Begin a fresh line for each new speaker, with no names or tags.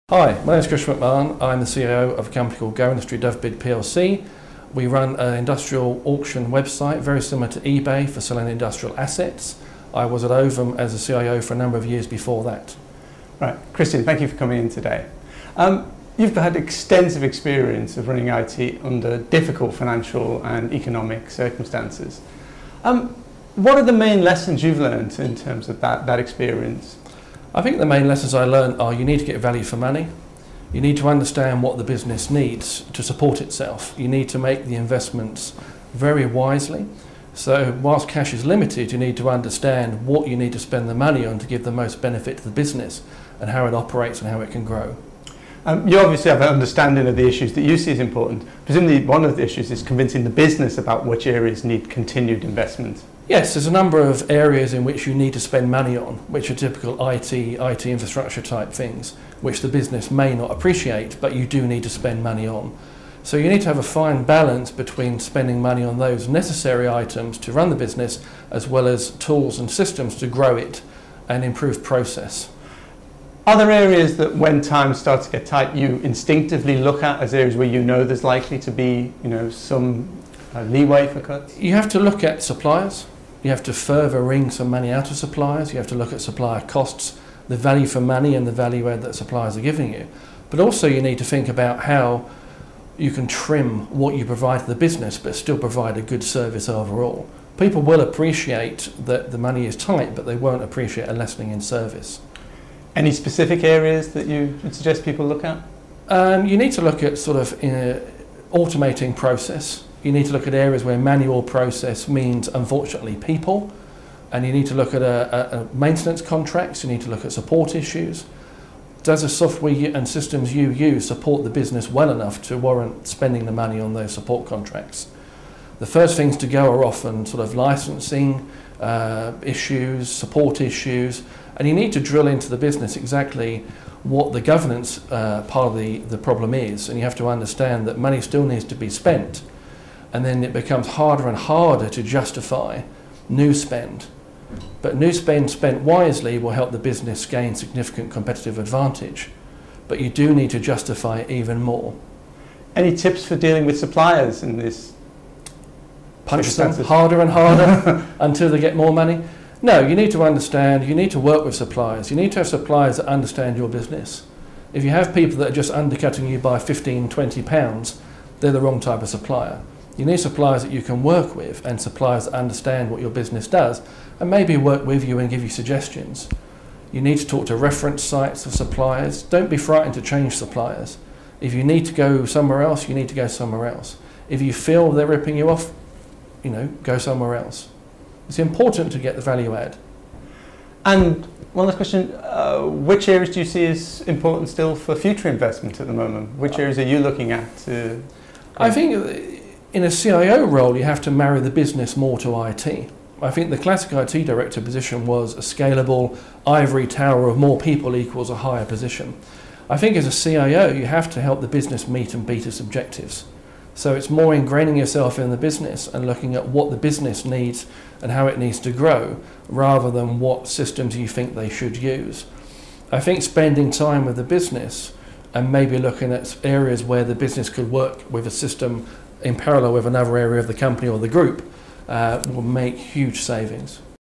Hi, my name is Chris McMahon. I'm the CIO of a company called GoIndustry DoveBid PLC. We run an industrial auction website very similar to eBay for selling industrial assets. I was at Ovum as a CIO for a number of years before that.
Right, Christian, thank you for coming in today. You've had extensive experience of running IT under difficult financial and economic circumstances. What are the main lessons you've learned in terms of that experience?
I think the main lessons I learned are you need to get value for money. You need to understand what the business needs to support itself. You need to make the investments very wisely. So whilst cash is limited, you need to understand what you need to spend the money on to give the most benefit to the business and how it operates and how it can grow.
You obviously have an understanding of the issues that you see as important. Presumably one of the issues is convincing the business about which areas need continued investment.
Yes, there's a number of areas in which you need to spend money on, which are typical IT infrastructure type things, which the business may not appreciate, but you do need to spend money on. So you need to have a fine balance between spending money on those necessary items to run the business, as well as tools and systems to grow it and improve process.
Are there areas that when times start to get tight, you instinctively look at as areas where you know there's likely to be, some leeway for cuts?
You have to look at suppliers. You have to further wring some money out of suppliers. You have to look at supplier costs, the value for money and the value add that suppliers are giving you. But also you need to think about how you can trim what you provide to the business but still provide a good service overall. People will appreciate that the money is tight, but they won't appreciate a lessening in service.
Any specific areas that you would suggest people look at?
You need to look at sort of automating process. You need to look at areas where manual process means, unfortunately, people. And you need to look at maintenance contracts. You need to look at support issues. Does the software and systems you use support the business well enough to warrant spending the money on those support contracts? The first things to go are often sort of licensing issues, support issues, and you need to drill into the business exactly what the governance part of the problem is, and you have to understand that money still needs to be spent, and then it becomes harder and harder to justify new spend. But new spend spent wisely will help the business gain significant competitive advantage, but you do need to justify it even more. Any
tips for dealing with suppliers in this?
Punch them harder and harder until they get more money? No, you need to understand, you need to work with suppliers. You need to have suppliers that understand your business. If you have people that are just undercutting you by 15, 20 pounds, they're the wrong type of supplier. You need suppliers that you can work with and suppliers that understand what your business does and maybe work with you and give you suggestions. You need to talk to reference sites of suppliers. Don't be frightened to change suppliers. If you need to go somewhere else, you need to go somewhere else. If you feel they're ripping you off, go somewhere else. It's important to get the value add.
And one last question, which areas do you see as important still for future investment at the moment? Which areas are you looking at?
I think in a CIO role you have to marry the business more to IT. I think the classic IT director position was a scalable ivory tower of more people equals a higher position. I think as a CIO you have to help the business meet and beat its objectives. So it's more ingraining yourself in the business and looking at what the business needs and how it needs to grow, rather than what systems you think they should use. I think spending time with the business and maybe looking at areas where the business could work with a system in parallel with another area of the company or the group will make huge savings.